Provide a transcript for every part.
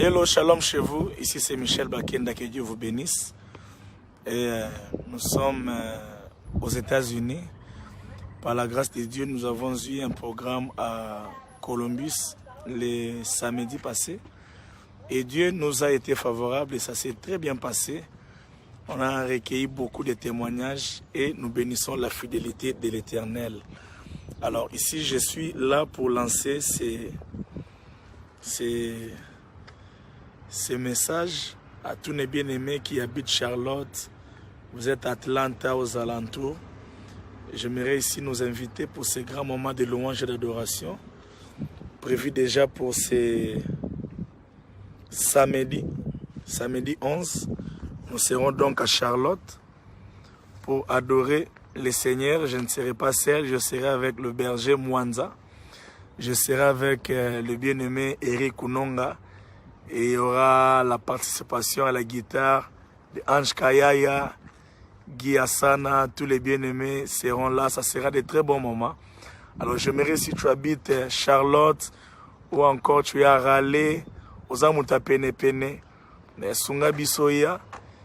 Hello, shalom chez vous. Ici c'est Michel Bakenda, que Dieu vous bénisse. Et nous sommes aux États-Unis. Par la grâce de Dieu, nous avons eu un programme à Columbus le samedi passé. Et Dieu nous a été favorable et ça s'est très bien passé. On a recueilli beaucoup de témoignages et nous bénissons la fidélité de l'Éternel. Alors ici, je suis là pour lancer ces messages à tous les bien-aimés qui habitent Charlotte. Vous êtes à Atlanta, aux alentours. J'aimerais ici nous inviter pour ces grands moments de louange et d'adoration, prévus déjà pour ces samedi 11. Nous serons donc à Charlotte pour adorer le Seigneur. Je ne serai pas seul, je serai avec le berger Mwanza. Je serai avec le bien-aimé Eric Unonga. Et il y aura la participation à la guitare de Ange Kayaya, Guy Asana, tous les bien-aimés seront là. Ça sera de très bons moments. Alors j'aimerais, si tu habites Charlotte ou encore tu es à Raleigh, aux Amuta Pene Pene, Sunga Bisoya,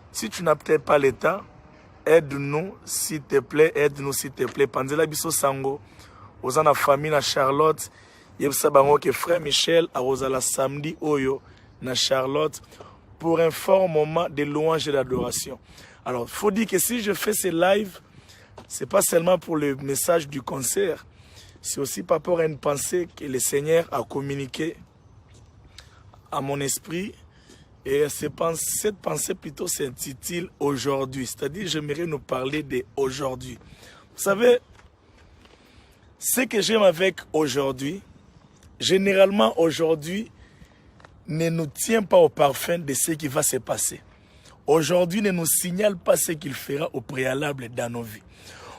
si tu n'as peut-être pas le temps, aide-nous s'il te plaît, aide-nous s'il te plaît. Panzela Biso Sango, aux la famille à Charlotte, Yebsa Bango que frère Michel a la samedi Oyo na Charlotte pour un fort moment de louange et d'adoration. Alors, il faut dire que si je fais ces lives, ce n'est pas seulement pour le message du concert, c'est aussi par rapport à une pensée que le Seigneur a communiquée à mon esprit. Et cette pensée plutôt s'intitule « Aujourd'hui ». C'est-à-dire, j'aimerais nous parler de « aujourd'hui ». Vous savez, ce que j'aime avec « aujourd'hui », généralement, aujourd'hui, ne nous tient pas au parfum de ce qui va se passer. Aujourd'hui ne nous signale pas ce qu'il fera au préalable dans nos vies.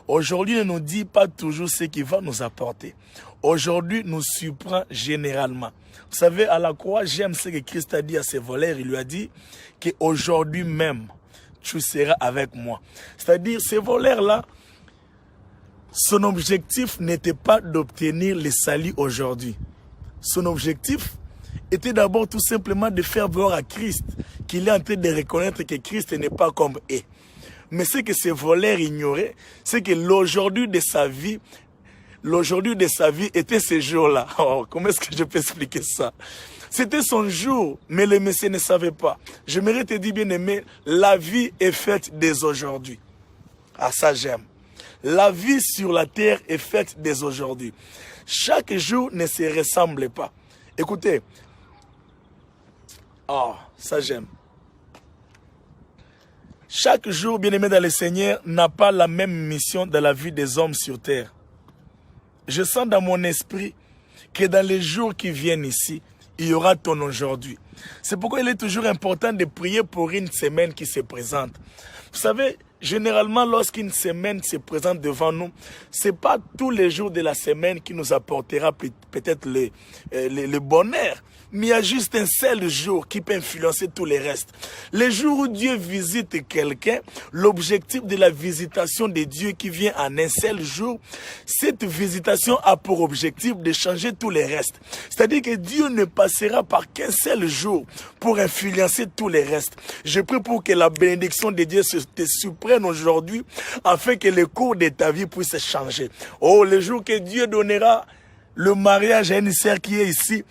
Aujourd'hui ne nous dit pas toujours ce qu'il va nous apporter. Aujourd'hui nous surprend généralement. Vous savez, à la croix, j'aime ce que Christ a dit à ses voleurs. Il lui a dit qu'aujourd'hui même, tu seras avec moi. C'est-à-dire, ces voleurs-là, son objectif n'était pas d'obtenir le salut aujourd'hui. Son objectif était d'abord tout simplement de faire voir à Christ qu'il est en train de reconnaître que Christ n'est pas comme eux. Mais ce que ces voleurs ignoraient, c'est que l'aujourd'hui de sa vie était ce jour-là. Oh, comment est-ce que je peux expliquer ça? C'était son jour, mais le Messie ne savait pas. J'aimerais te dire, bien-aimé, la vie est faite dès aujourd'hui. Ah, ça j'aime. La vie sur la terre est faite dès aujourd'hui. Chaque jour ne se ressemble pas. Écoutez, oh, ça j'aime. Chaque jour, bien-aimé dans le Seigneur, n'a pas la même mission dans la vie des hommes sur terre. Je sens dans mon esprit que dans les jours qui viennent ici, il y aura ton aujourd'hui. C'est pourquoi il est toujours important de prier pour une semaine qui se présente. Vous savez, généralement, lorsqu'une semaine se présente devant nous, ce n'est pas tous les jours de la semaine qui nous apportera peut-être le bonheur. Mais il y a juste un seul jour qui peut influencer tous les restes. Le jour où Dieu visite quelqu'un, l'objectif de la visitation de Dieu qui vient en un seul jour, cette visitation a pour objectif de changer tous les restes. C'est-à-dire que Dieu ne passera par qu'un seul jour pour influencer tous les restes. Je prie pour que la bénédiction de Dieu te surprenne aujourd'hui afin que le cours de ta vie puisse changer. Oh, le jour que Dieu donnera le mariage à une sœur qui est ici,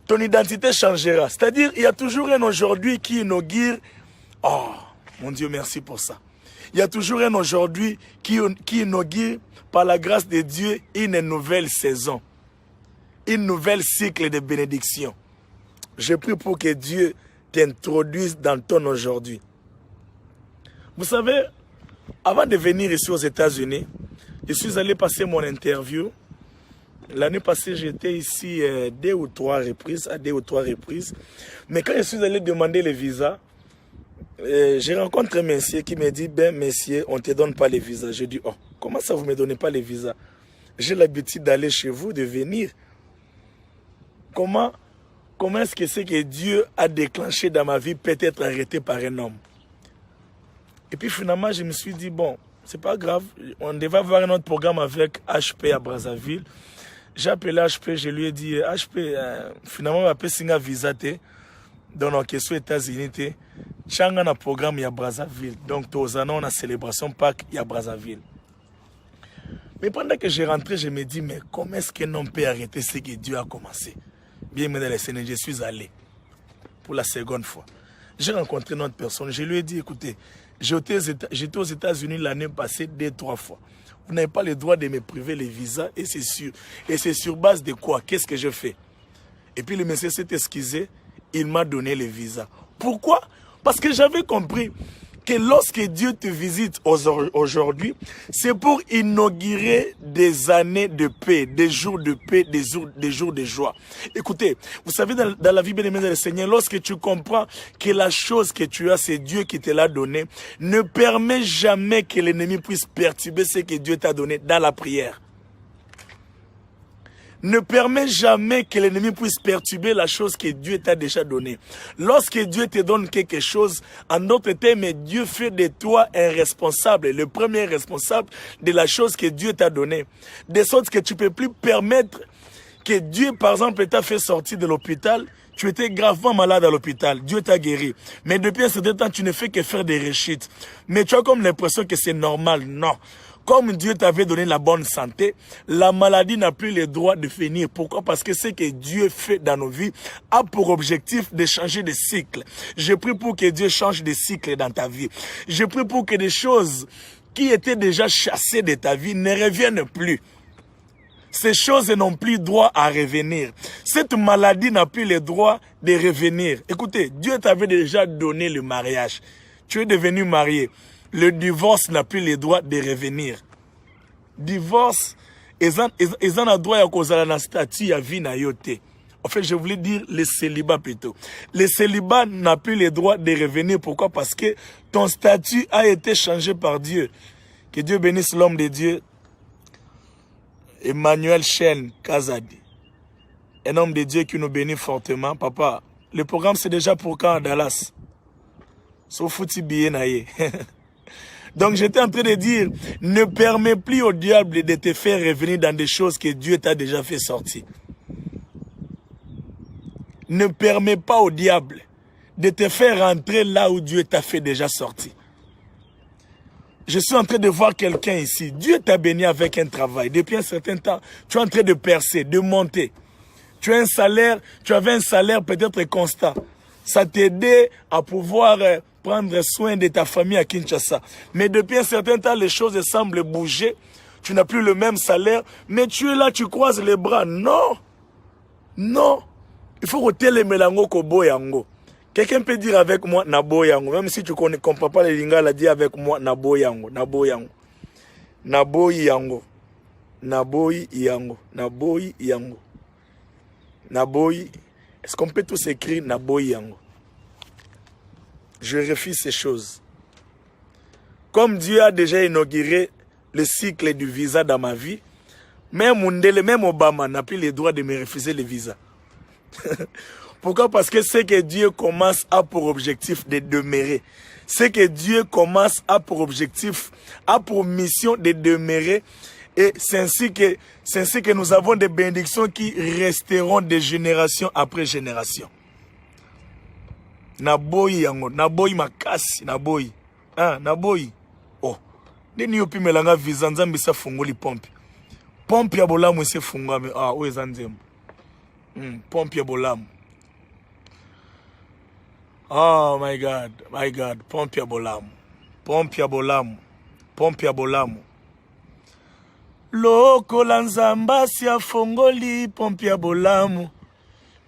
ton identité changera. C'est-à-dire, il y a toujours un aujourd'hui qui inaugure. Oh, mon Dieu, merci pour ça. Il y a toujours un aujourd'hui qui inaugure, par la grâce de Dieu, une nouvelle saison. Une nouvelle cycle de bénédiction. Je prie pour que Dieu t'introduise dans ton aujourd'hui. Vous savez, avant de venir ici aux États-Unis, je suis allé passer mon interview. L'année passée, j'étais ici à deux ou trois reprises. Mais quand je suis allé demander le visa, j'ai rencontré un monsieur qui me dit, ben monsieur, on ne te donne pas le visa. J'ai dit, oh, comment ça vous ne me donnez pas le visa? J'ai l'habitude d'aller chez vous, de venir. Comment est-ce que c'est que Dieu a déclenché dans ma vie peut être arrêté par un homme? Et puis finalement, je me suis dit, bon, c'est pas grave, on devait avoir un autre programme avec HP à Brazzaville. J'ai appelé HP, je lui ai dit, HP, finalement, on va appeler Singa Visa. dans nos questions États-Unis, Tchanga na programme à Brazzaville. Donc, tous les ans, on a célébration Pâques à Brazzaville. Mais pendant que j'ai rentré, je me dis, mais comment est-ce que l'on peut arrêter ce que Dieu a commencé? Bien, mesdames et messieurs, je suis allé pour la seconde fois. J'ai rencontré une autre personne. Je lui ai dit, écoutez, j'étais aux États-Unis l'année passée 2-3 fois. Vous n'avez pas le droit de me priver les visas et c'est sûr. Et c'est sur base de quoi? Qu'est-ce que je fais? Et puis le monsieur s'est excusé, il m'a donné les visas. Pourquoi? Parce que j'avais compris que lorsque Dieu te visite aujourd'hui, c'est pour inaugurer des années de paix, des jours de paix, des jours de joie. Écoutez, vous savez, dans la vie bien-aimée du Seigneur, lorsque tu comprends que la chose que tu as, c'est Dieu qui te l'a donné, ne permets jamais que l'ennemi puisse perturber ce que Dieu t'a donné dans la prière. Ne permets jamais que l'ennemi puisse perturber la chose que Dieu t'a déjà donnée. Lorsque Dieu te donne quelque chose, en d'autres termes, Dieu fait de toi un responsable, le premier responsable de la chose que Dieu t'a donnée. De sorte que tu ne peux plus permettre que Dieu, par exemple, t'a fait sortir de l'hôpital. Tu étais gravement malade à l'hôpital. Dieu t'a guéri. Mais depuis un certain temps, tu ne fais que faire des rechutes. Mais tu as comme l'impression que c'est normal. Non. Comme Dieu t'avait donné la bonne santé, la maladie n'a plus le droit de finir. Pourquoi? Parce que ce que Dieu fait dans nos vies a pour objectif de changer de cycle. Je prie pour que Dieu change de cycle dans ta vie. Je prie pour que des choses qui étaient déjà chassées de ta vie ne reviennent plus. Ces choses n'ont plus droit à revenir. Cette maladie n'a plus le droit de revenir. Écoutez, Dieu t'avait déjà donné le mariage. Tu es devenu marié. Le divorce n'a plus le droit de revenir. Divorce, ils ont le droit à cause de la statut à vie na yote. En fait, je voulais dire le célibat plutôt. Le célibat n'a plus le droit de revenir. Pourquoi? Parce que ton statut a été changé par Dieu. Que Dieu bénisse l'homme de Dieu, Emmanuel Chen Kazadi. Un homme de Dieu qui nous bénit fortement. Papa, le programme c'est déjà pour quand à Dallas? Sauf fouti billet naïe. Donc j'étais en train de dire, ne permets plus au diable de te faire revenir dans des choses que Dieu t'a déjà fait sortir. Ne permets pas au diable de te faire rentrer là où Dieu t'a fait déjà sortir. Je suis en train de voir quelqu'un ici. Dieu t'a béni avec un travail. Depuis un certain temps, tu es en train de percer, de monter. Tu as un salaire, tu avais un salaire peut-être constant. Ça t'aidait à pouvoir prendre soin de ta famille à Kinshasa. Mais depuis un certain temps, les choses semblent bouger. Tu n'as plus le même salaire. Mais tu es là, tu croises les bras. Non. Non. Il faut que tu aies les mélango kobo yango. Quelqu'un peut dire avec moi, nabo yango. Même si tu ne comprends pas les lingala, dis avec moi, nabo yango. Nabo yango. Nabo yango. Nabo yango. Nabo yango. Nabo. Est-ce qu'on peut tous écrire nabo yango? Je refuse ces choses. Comme Dieu a déjà inauguré le cycle du visa dans ma vie, même Mundele, même Obama n'a plus le droit de me refuser le visa. Pourquoi? Parce que ce que Dieu commence a pour objectif de demeurer. Ce que Dieu commence a pour objectif, a pour mission de demeurer. Et c'est ainsi que nous avons des bénédictions qui resteront de génération après génération. Naboyi yango, naboyi makasi, naboyi. Ah, naboyi. Oh. Nini yopi melanga visa nzambe sa fungoli pompe. Pompe ya bolamu se fungame. Ah, oyo zanzembo. Pompe ya bolamu. Oh my God, my God. Pompe ya bolamu. Pompe ya bolamu. Pompe ya bolamu. Lokola nzamba si afongoli pompe ya bolamu.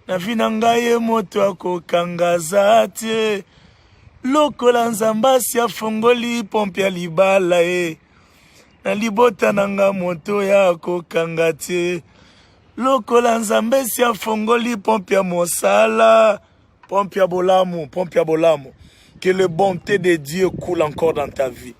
Na vina ngaye moto akokangaza te. Lokola nzamba si afongoli pompe ya libala e. Na libota nanga moto ya akokanga te. Lokola nzambe si afongoli pompe ya mosala. Pompe ya bolamu, pompe ya bolamu. Que le bonté de Dieu coule encore dans ta vie.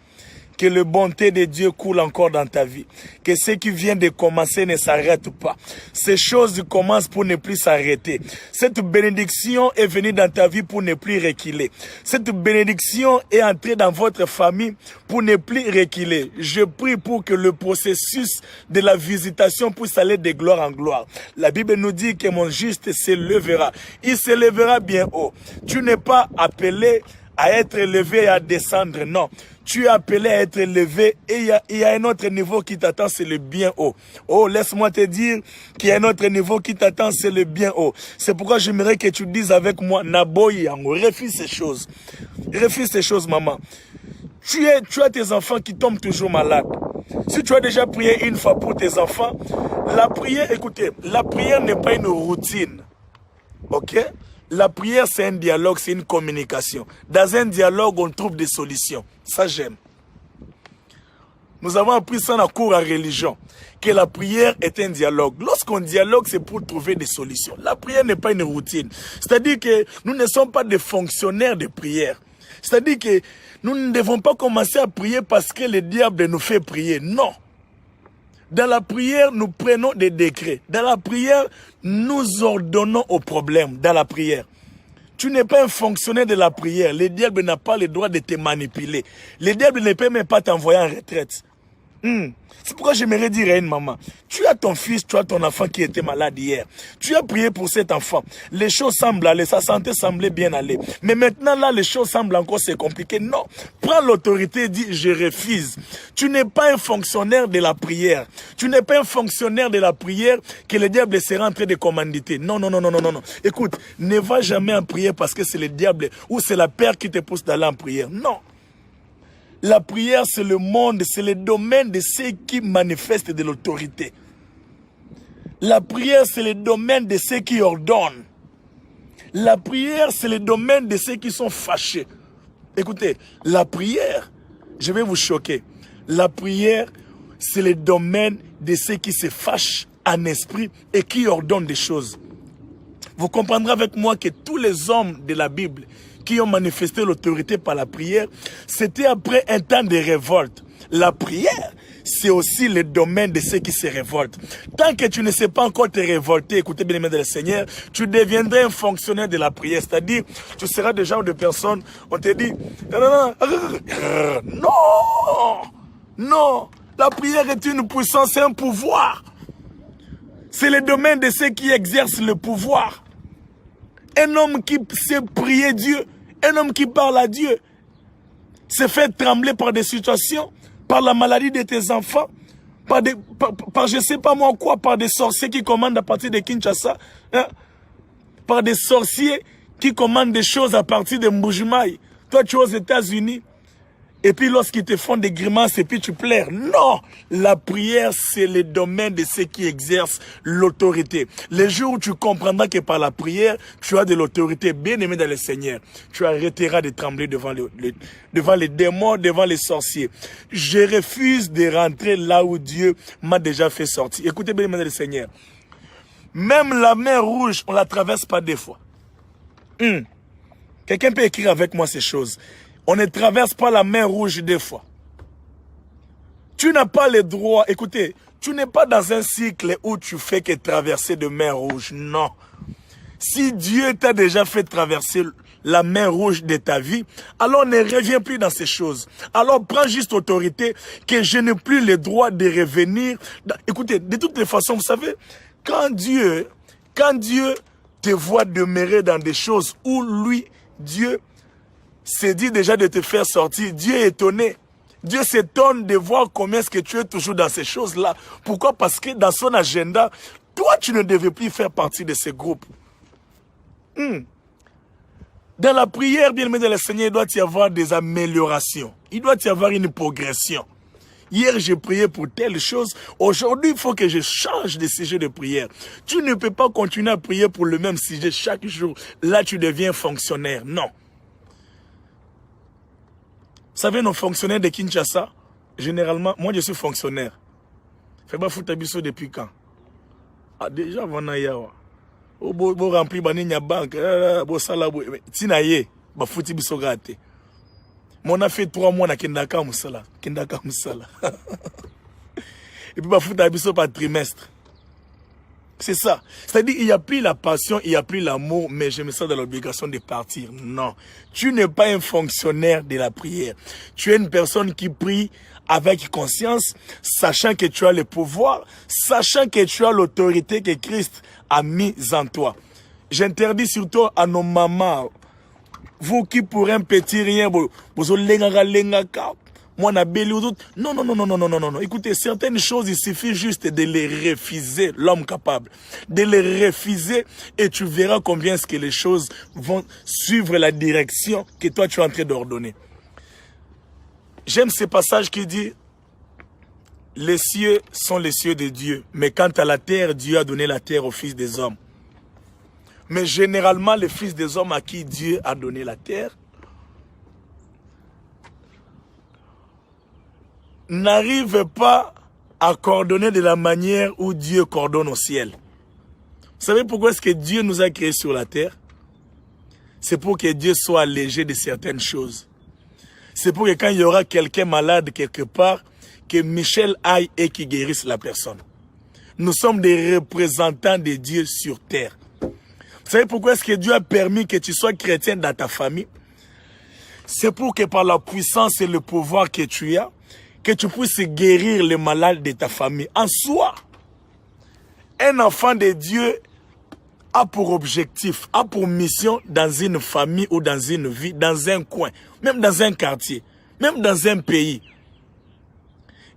Que la bonté de Dieu coule encore dans ta vie. Que ce qui vient de commencer ne s'arrête pas. Ces choses commencent pour ne plus s'arrêter. Cette bénédiction est venue dans ta vie pour ne plus reculer. Cette bénédiction est entrée dans votre famille pour ne plus reculer. Je prie pour que le processus de la visitation puisse aller de gloire en gloire. La Bible nous dit que mon juste se lèvera. Il se lèvera bien haut. Tu n'es pas appelé à être élevé et à descendre, non. Tu es appelé à être élevé et il y a un autre niveau qui t'attend, c'est le bien haut. Oh, laisse-moi te dire qu'il y a un autre niveau qui t'attend, c'est le bien haut. C'est pourquoi j'aimerais que tu dises avec moi, Naboyi, refuse ces choses. Refuse ces choses, maman. Tu as tes enfants qui tombent toujours malades. Si tu as déjà prié une fois pour tes enfants, la prière, écoutez, la prière n'est pas une routine. Ok? La prière, c'est un dialogue, c'est une communication. Dans un dialogue, on trouve des solutions. Ça, j'aime. Nous avons appris ça dans le cours en religion, que la prière est un dialogue. Lorsqu'on dialogue, c'est pour trouver des solutions. La prière n'est pas une routine. C'est-à-dire que nous ne sommes pas des fonctionnaires de prière. C'est-à-dire que nous ne devons pas commencer à prier parce que le diable nous fait prier. Non. Dans la prière, nous prenons des décrets. Dans la prière, nous ordonnons aux problèmes. Dans la prière. Tu n'es pas un fonctionnaire de la prière. Le diable n'a pas le droit de te manipuler. Le diable ne peut même pas t'envoyer en retraite. C'est pourquoi j'aimerais dire à une maman, tu as ton fils, tu as ton enfant qui était malade hier. Tu as prié pour cet enfant. Les choses semblent aller, sa santé semblait bien aller. Mais maintenant là, les choses semblent encore se compliquer. Non, prends l'autorité et dis, je refuse. Tu n'es pas un fonctionnaire de la prière. Tu n'es pas un fonctionnaire de la prière que le diable sera en train de commanditer. Non, non, non, non, non, non. Écoute, ne va jamais en prière parce que c'est le diable ou c'est la peur qui te pousse d'aller en prière. Non. La prière, c'est le monde, c'est le domaine de ceux qui manifestent de l'autorité. La prière, c'est le domaine de ceux qui ordonnent. La prière, c'est le domaine de ceux qui sont fâchés. Écoutez, la prière, je vais vous choquer. La prière, c'est le domaine de ceux qui se fâchent en esprit et qui ordonnent des choses. Vous comprendrez avec moi que tous les hommes de la Bible qui ont manifesté l'autorité par la prière, c'était après un temps de révolte. La prière, c'est aussi le domaine de ceux qui se révoltent. Tant que tu ne sais pas encore te révolter, écoutez bien les mains du Seigneur, tu deviendrais un fonctionnaire de la prière. C'est-à-dire, tu seras des gens de personnes, on te dit, non, non, la prière est une puissance, c'est un pouvoir. C'est le domaine de ceux qui exercent le pouvoir. Un homme qui sait prier Dieu, un homme qui parle à Dieu, se fait trembler par des situations, par la maladie de tes enfants, par je ne sais pas moi quoi, par des sorciers qui commandent à partir de Kinshasa, hein, par des sorciers qui commandent des choses à partir de Mbujimaï. Toi, tu es aux États-Unis, et puis lorsqu'ils te font des grimaces et puis tu pleures. Non, la prière, c'est le domaine de ceux qui exercent l'autorité. Le jour où tu comprendras que par la prière, tu as de l'autorité, bien aimé dans le Seigneur, tu arrêteras de trembler devant les démons, devant les sorciers. Je refuse de rentrer là où Dieu m'a déjà fait sortir. Écoutez bien aimé dans le Seigneur. Même la mer rouge, on la traverse pas des fois. Quelqu'un peut écrire avec moi ces choses. On ne traverse pas la mer rouge des fois. Tu n'as pas le droit, écoutez, tu n'es pas dans un cycle où tu fais que traverser de mer rouge. Non. Si Dieu t'a déjà fait traverser la mer rouge de ta vie, alors ne reviens plus dans ces choses. Alors prends juste autorité que je n'ai plus le droit de revenir. Écoutez, de toutes les façons, vous savez, quand Dieu te voit demeurer dans des choses où lui, Dieu, s'est dit déjà de te faire sortir, Dieu est étonné. Dieu s'étonne de voir combien est-ce que tu es toujours dans ces choses-là. Pourquoi? Parce que dans son agenda, toi, tu ne devais plus faire partie de ce groupe. Dans la prière, bien aimé de le Seigneur, il doit y avoir des améliorations. Il doit y avoir une progression. Hier, j'ai prié pour telle chose. Aujourd'hui, il faut que je change de sujet de prière. Tu ne peux pas continuer à prier pour le même sujet chaque jour. Là, tu deviens fonctionnaire. Non. Vous savez, nos fonctionnaires de Kinshasa, généralement, moi je suis fonctionnaire. Fais pas foutre biso depuis quand? Ah, déjà, on a yawa. Bo rempli baninya banque, bo salabu, tinaye, ba fouti biso gâté. Mais on a fait 3 mois na Kendaka Moussala. Et puis, bah, foutre abisso par trimestre. C'est ça. C'est-à-dire, il n'y a plus la passion, il n'y a plus l'amour, mais je me sens dans l'obligation de partir. Non. Tu n'es pas un fonctionnaire de la prière. Tu es une personne qui prie avec conscience, sachant que tu as le pouvoir, sachant que tu as l'autorité que Christ a mise en toi. J'interdis surtout à nos mamans, vous qui pour un petit rien, vous lengaka. Moi, non. Écoutez, certaines choses, il suffit juste de les refuser, l'homme capable. De les refuser et tu verras combien est-ce que les choses vont suivre la direction que toi, tu es en train d'ordonner. J'aime ce passage qui dit, les cieux sont les cieux de Dieu, mais quant à la terre, Dieu a donné la terre aux fils des hommes. Mais généralement, les fils des hommes à qui Dieu a donné la terre, n'arrive pas à coordonner de la manière où Dieu coordonne au ciel. Vous savez pourquoi est-ce que Dieu nous a créés sur la terre? C'est pour que Dieu soit allégé de certaines choses. C'est pour que quand il y aura quelqu'un malade quelque part, que Michel aille et qu'il guérisse la personne. Nous sommes des représentants de Dieu sur terre. Vous savez pourquoi est-ce que Dieu a permis que tu sois chrétien dans ta famille? C'est pour que par la puissance et le pouvoir que tu as, que tu puisses guérir les malades de ta famille. En soi, un enfant de Dieu a pour objectif, a pour mission dans une famille ou dans une vie, dans un coin, même dans un quartier, même dans un pays,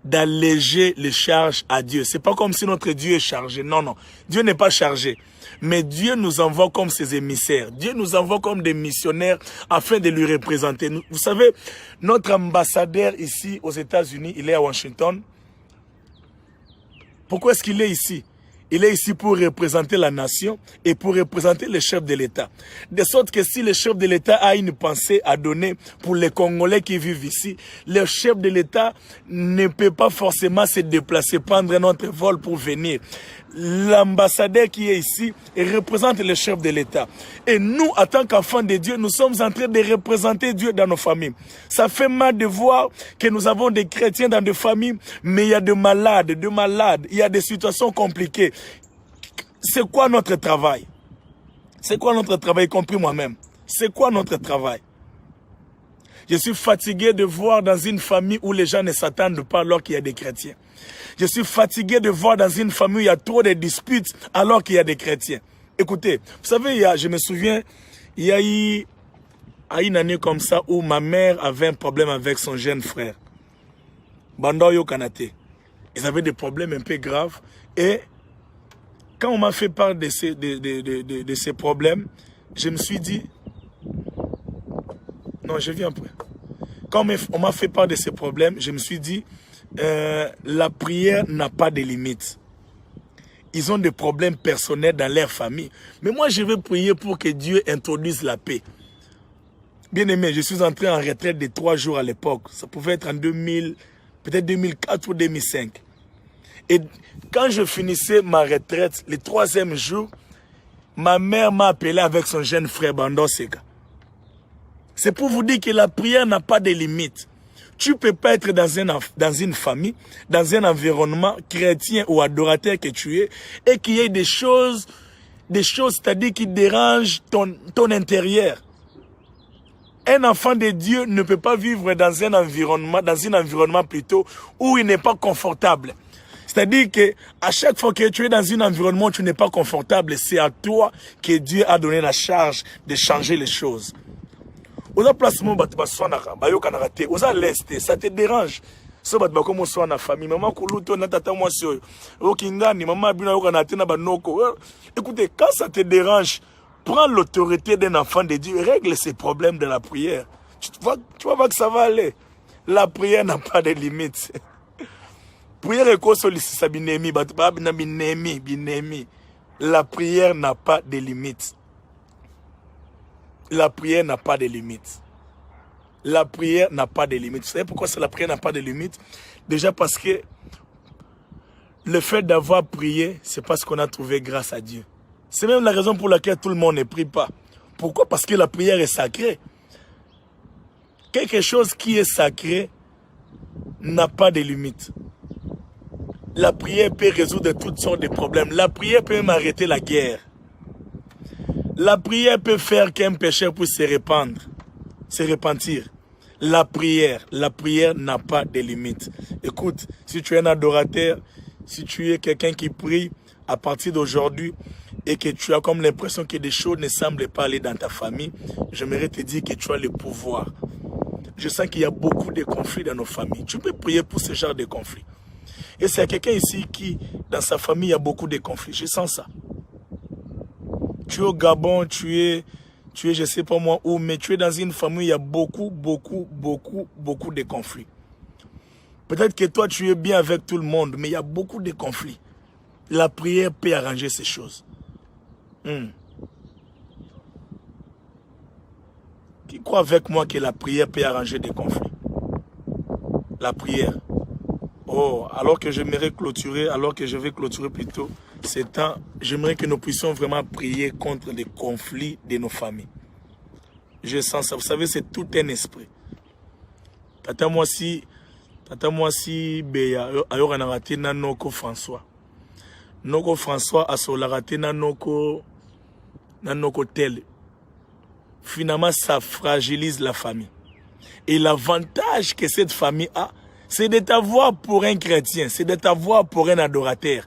d'alléger les charges à Dieu. C'est pas comme si notre Dieu est chargé. Non. Dieu n'est pas chargé. Mais Dieu nous envoie comme ses émissaires. Dieu nous envoie comme des missionnaires afin de lui représenter. Vous savez, notre ambassadeur ici aux États-Unis, il est à Washington. Pourquoi est-ce qu'il est ici? Il est ici pour représenter la nation et pour représenter le chef de l'État. De sorte que si le chef de l'État a une pensée à donner pour les Congolais qui vivent ici, le chef de l'État ne peut pas forcément se déplacer, prendre notre vol pour venir. L'ambassadeur qui est ici représente le chef de l'État. Et nous, en tant qu'enfants de Dieu, nous sommes en train de représenter Dieu dans nos familles. Ça fait mal de voir que nous avons des chrétiens dans des familles, mais il y a des malades, il y a des situations compliquées. C'est quoi notre travail? C'est quoi notre travail, y compris moi-même? C'est quoi notre travail? Je suis fatigué de voir dans une famille où les gens ne s'attendent pas alors qu'il y a des chrétiens. Je suis fatigué de voir dans une famille où il y a trop de disputes alors qu'il y a des chrétiens. Écoutez, vous savez, je me souviens, il y a eu une année comme ça où ma mère avait un problème avec son jeune frère. Bandoyo Kanate. Ils avaient des problèmes un peu graves. Et quand on m'a fait part de ces problèmes, je me suis dit... Non, je viens après. Quand on m'a fait part de ces problèmes, je me suis dit... la prière n'a pas de limite. Ils ont des problèmes personnels dans leur famille. Mais moi, je veux prier pour que Dieu introduise la paix. Bien aimé, je suis entré en retraite de 3 jours à l'époque. Ça pouvait être en 2000, peut-être 2004 ou 2005. Et quand je finissais ma retraite, le 3e jour, ma mère m'a appelé avec son jeune frère Bando Seka. C'est pour vous dire que la prière n'a pas de limite. Tu ne peux pas être dans une famille, dans un environnement chrétien ou adorateur que tu es, et qu'il y ait des choses, c'est-à-dire qui dérangent ton intérieur. Un enfant de Dieu ne peut pas vivre dans un environnement plutôt, où il n'est pas confortable. C'est-à-dire que à chaque fois que tu es dans un environnement où tu n'es pas confortable, c'est à toi que Dieu a donné la charge de changer les choses. Oza placement oza l'est, ça te dérange. So bat bakomo so na famille, maman kuluto na tata moi so. Okingani maman bina yoka na tena banoko. Écoutez, quand ça te dérange, prends l'autorité d'un enfant de Dieu, règle ses problèmes de la prière. Tu vas voir que ça va aller. La prière n'a pas de limite. Prière est quoi sollicite binemi, binemi. La prière n'a pas de limite. La prière n'a pas de limite. La prière n'a pas de limite. Vous savez pourquoi la prière n'a pas de limite? Déjà parce que le fait d'avoir prié, c'est parce qu'on a trouvé grâce à Dieu. C'est même la raison pour laquelle tout le monde ne prie pas. Pourquoi? Parce que la prière est sacrée. quelque chose qui est sacré n'a pas de limite. La prière peut résoudre toutes sortes de problèmes. La prière peut même arrêter la guerre. La prière peut faire qu'un pécheur puisse se répandre, se repentir. La prière n'a pas de limite. Écoute, si tu es un adorateur, si tu es quelqu'un qui prie à partir d'aujourd'hui et que tu as comme l'impression que des choses ne semblent pas aller dans ta famille, j'aimerais te dire que tu as le pouvoir. Je sens qu'il y a beaucoup de conflits dans nos familles. Tu peux prier pour ce genre de conflits. Et c'est quelqu'un ici qui, dans sa famille, il y a beaucoup de conflits. Je sens ça. Tu es au Gabon, tu es, je ne sais pas moi où, mais tu es dans une famille où il y a beaucoup de conflits. Peut-être que toi, tu es bien avec tout le monde, mais il y a beaucoup de conflits. La prière peut arranger ces choses. Qui croit avec moi que la prière peut arranger des conflits? La prière. Oh, alors que je vais clôturer plutôt ce temps, j'aimerais que nous puissions vraiment prier contre les conflits de nos familles. Je sens ça. Vous savez, c'est tout un esprit. Tata moi si beya ayoka na raté na noko François. Noko François a sur la raté na noko tel. Finalement, ça fragilise la famille. Et l'avantage que cette famille a, c'est de t'avoir pour un chrétien, c'est de t'avoir pour un adorateur.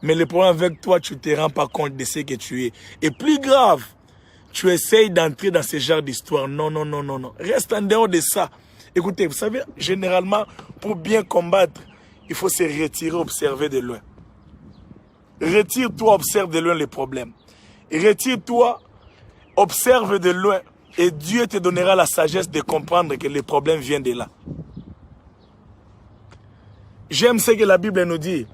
Mais le problème avec toi, tu ne te rends pas compte de ce que tu es. Et plus grave, tu essayes d'entrer dans ce genre d'histoire. Non. Reste en dehors de ça. Écoutez, vous savez, généralement, pour bien combattre, il faut se retirer, observer de loin. Retire-toi, observe de loin les problèmes. Retire-toi, observe de loin. Et Dieu te donnera la sagesse de comprendre que les problèmes viennent de là. J'aime ce que la Bible nous dit.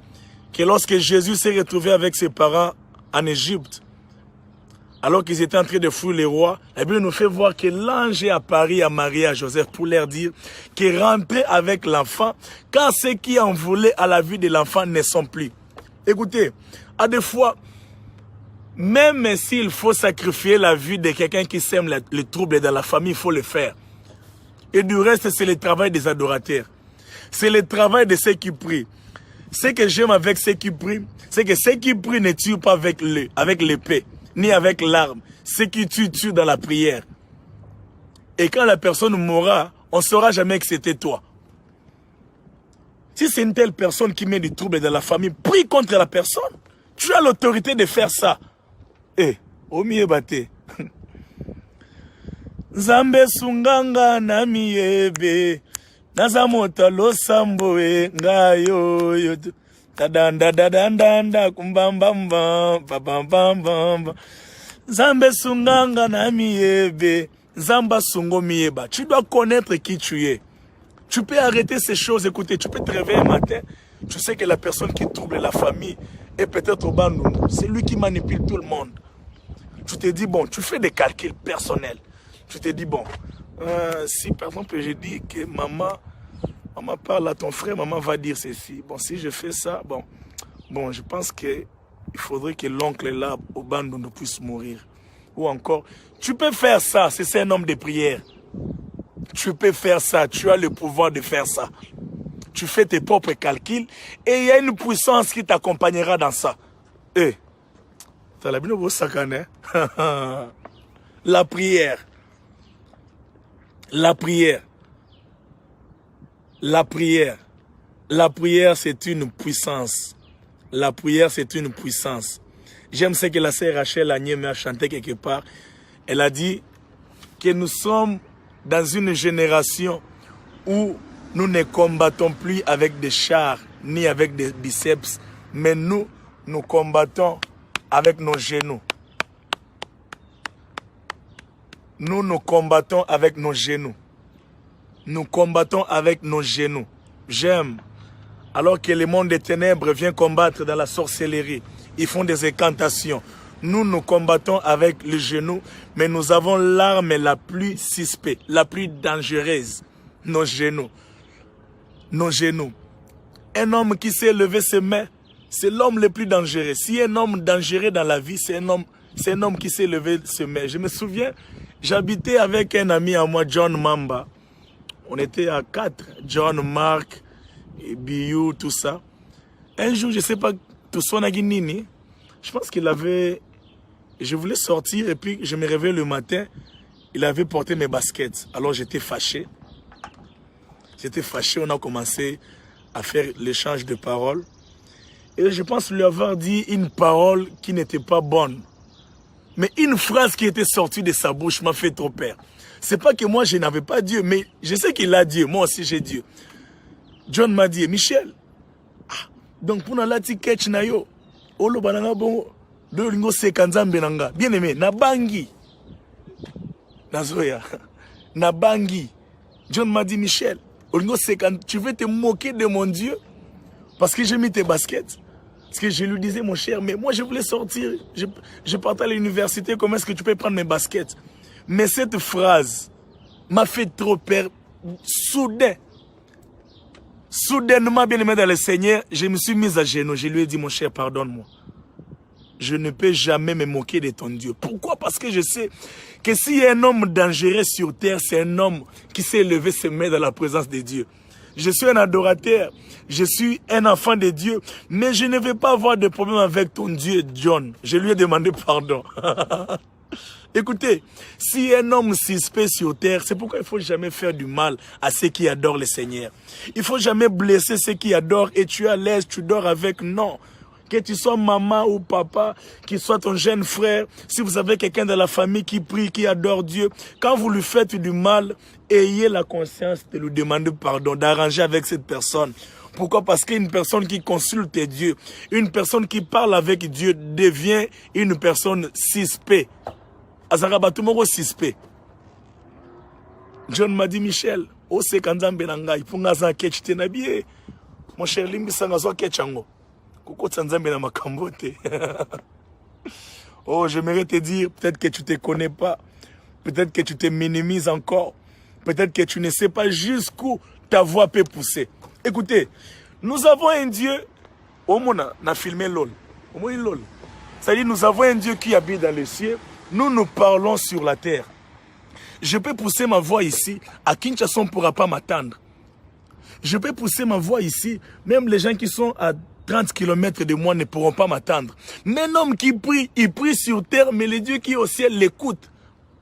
Que lorsque Jésus s'est retrouvé avec ses parents en Égypte, alors qu'ils étaient en train de fouiller les rois, la Bible nous fait voir que l'ange est apparu à Marie et à Joseph pour leur dire qu'ils rentraient avec l'enfant, car ceux qui en voulaient à la vie de l'enfant ne sont plus. Écoutez, à des fois, même s'il faut sacrifier la vie de quelqu'un qui sème le trouble dans la famille, il faut le faire. Et du reste, c'est le travail des adorateurs. C'est le travail de ceux qui prient. Ce que j'aime avec ceux qui prient, c'est que ceux qui prient ne tuent pas avec l'épée, ni avec l'arme. Ceux qui tuent dans la prière. Et quand la personne mourra, on ne saura jamais que c'était toi. Si c'est une telle personne qui met du trouble dans la famille, prie contre la personne. Tu as l'autorité de faire ça. Au mieux bâté. Zambe sunganga na miebe. Nazamota lo samboe ngayo yo tadanda kumbambamba babambamba Zambe sunganga na miebe Zamba sungo mieba. Tu dois connaître qui tu es. Tu peux arrêter ces choses. Écoutez, tu peux te réveiller un matin. Tu sais que la personne qui trouble la famille est peut-être au bandou. C'est lui qui manipule tout le monde. Tu te dis bon, tu fais des calculs personnels. Tu te dis bon, si par exemple je dis que maman parle à ton frère, maman va dire ceci. Bon, si je fais ça, bon, je pense qu'il faudrait que l'oncle là au bandou ne puisse mourir. Ou encore, tu peux faire ça, c'est un homme de prière. Tu peux faire ça, tu as le pouvoir de faire ça. Tu fais tes propres calculs et il y a une puissance qui t'accompagnera dans ça. La prière. La prière. La prière. La prière, c'est une puissance. La prière, c'est une puissance. J'aime ce que la sœur Rachel Agnès a chanté quelque part. Elle a dit que nous sommes dans une génération où nous ne combattons plus avec des chars ni avec des biceps, mais nous combattons avec nos genoux. Nous combattons avec nos genoux. Nous combattons avec nos genoux. J'aime. Alors que le monde des ténèbres vient combattre dans la sorcellerie, ils font des incantations. Nous combattons avec les genoux, mais nous avons l'arme la plus suspecte, la plus dangereuse. Nos genoux. Nos genoux. Un homme qui sait lever ses mains, c'est l'homme le plus dangereux. Si un homme dangereux dans la vie, c'est un homme qui sait lever ses mains. Je me souviens, j'habitais avec un ami à moi, John Mamba. On était à 4. John, Marc, Biou, tout ça. Un jour, je ne sais pas, tout ça, je pense qu'il avait... Je voulais sortir et puis je me réveille le matin. Il avait porté mes baskets. Alors j'étais fâché. J'étais fâché. On a commencé à faire l'échange de paroles. Et je pense lui avoir dit une parole qui n'était pas bonne. Mais une phrase qui était sortie de sa bouche m'a fait trop peur. C'est pas que moi je n'avais pas Dieu, mais je sais qu'il a Dieu. Moi aussi j'ai Dieu. John m'a dit, Michel, donc pour la ticket na yo, olo bananga bongo, do lingo sekanzambe nanga. Bien aimé, na bangi. Nazoya. Na bangi. John m'a dit, Michel, tu veux te moquer de mon Dieu parce que j'ai mis tes baskets. Parce que je lui disais, mon cher, mais moi je voulais sortir. Je partais à l'université, comment est-ce que tu peux prendre mes baskets? Mais cette phrase m'a fait trop peur. Soudainement, bien aimé dans le Seigneur, je me suis mis à genoux. Je lui ai dit, mon cher, pardonne-moi. Je ne peux jamais me moquer de ton Dieu. Pourquoi? Parce que je sais que s'il y a un homme dangereux sur terre, c'est un homme qui s'est élevé, se met dans la présence de Dieu. Je suis un adorateur, je suis un enfant de Dieu, mais je ne vais pas avoir de problème avec ton Dieu, John. Je lui ai demandé pardon. Écoutez, si un homme suspect sur terre, c'est pourquoi il ne faut jamais faire du mal à ceux qui adorent le Seigneur. Il ne faut jamais blesser ceux qui adorent et tu es à l'aise, tu dors avec. Non. Que tu sois maman ou papa, qu'il soit ton jeune frère, si vous avez quelqu'un dans la famille qui prie, qui adore Dieu, quand vous lui faites du mal, ayez la conscience de lui demander pardon, d'arranger avec cette personne. Pourquoi? Parce qu'une personne qui consulte Dieu, une personne qui parle avec Dieu devient une personne suspecte. Azaraba tout le monde suspect. John m'a dit, Michel, oh c'est quand on benanga, il faut ngazan ketch tenabie. Mon cher limbi sangazo ketchango. Koko tsanzambe na makambote. Oh, j'aimerais te dire, peut-être que tu ne te connais pas, peut-être que tu te minimises encore, peut-être que tu ne sais pas jusqu'où ta voix peut pousser. Écoutez, nous avons un Dieu, au monde a filmé LOL. Au moins LOL. C'est-à-dire, nous avons un Dieu qui habite dans les cieux, nous parlons sur la terre. Je peux pousser ma voix ici, à Kinshasa on ne pourra pas m'attendre. Je peux pousser ma voix ici, même les gens qui sont à 30 km de moi ne pourront pas m'attendre. Mais un homme qui prie, il prie sur terre, mais le Dieu qui est au ciel l'écoute.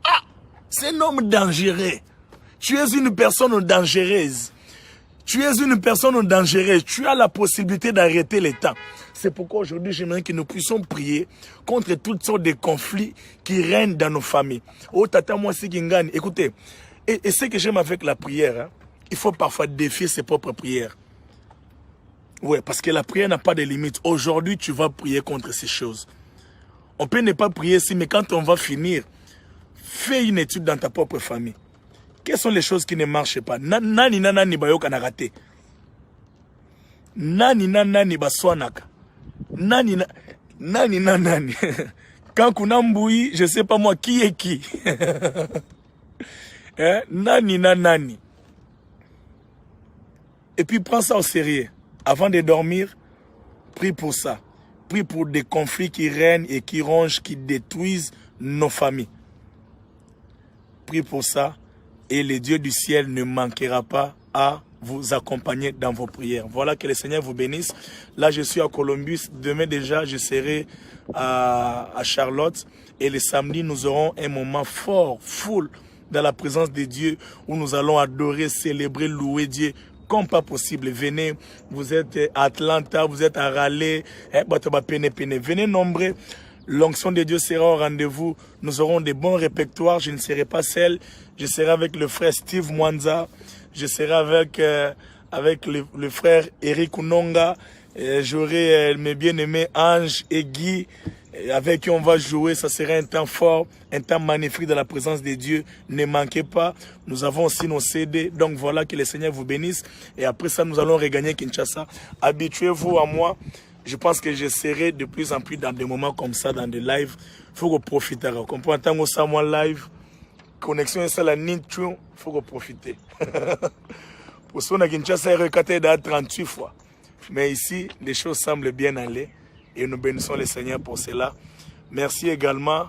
Ah, c'est un homme dangereux. Tu es une personne dangereuse. Tu es une personne dangereuse. Tu as la possibilité d'arrêter le temps. C'est pourquoi aujourd'hui, j'aimerais que nous puissions prier contre toutes sortes de conflits qui règnent dans nos familles. Oh, tata, moi, c'est Gingani. Écoutez, et ce que j'aime avec la prière, hein, il faut parfois défier ses propres prières. Oui, parce que la prière n'a pas de limite. Aujourd'hui, tu vas prier contre ces choses. On peut ne pas prier ici, mais quand on va finir, fais une étude dans ta propre famille. Quelles sont les choses qui ne marchent pas? Nani nanani bayoka na raté. Nani nanani baswanaka. Nani nanani. Quand kuna mboui, je sais pas moi qui est qui. Hein? Nani nanani. Et puis prends ça au sérieux. Avant de dormir, prie pour ça. Prie pour des conflits qui règnent et qui rongent, qui détruisent nos familles. Prie pour ça et le Dieu du ciel ne manquera pas à vous accompagner dans vos prières. Voilà, que le Seigneur vous bénisse. Là, je suis à Columbus. Demain déjà, je serai à Charlotte. Et le samedi, nous aurons un moment fort, full, dans la présence de Dieu, où nous allons adorer, célébrer, louer Dieu. Comme pas possible, venez, vous êtes à Atlanta, vous êtes à Raleigh, venez nombreux, l'onction de Dieu sera au rendez-vous, nous aurons des bons répertoires, je ne serai pas seul, je serai avec le frère Steve Mwanza, je serai avec le frère Eric Unonga, j'aurai mes bien-aimés Ange et Guy, avec qui on va jouer, ça sera un temps fort, un temps magnifique dans la présence de Dieu. Ne manquez pas, nous avons aussi nos CD, donc voilà, que le Seigneur vous bénisse. Et après ça, nous allons regagner Kinshasa. Habituez-vous à moi, je pense que je serai de plus en plus dans des moments comme ça, dans des lives. Il faut que profiter. Comme pour entendre ça, moi, live, connexion et ça, la Nintu, il faut que profiter. Pour ça, on a Kinshasa, il y 38 fois. Mais ici, les choses semblent bien aller. Et nous bénissons le Seigneur pour cela. Merci également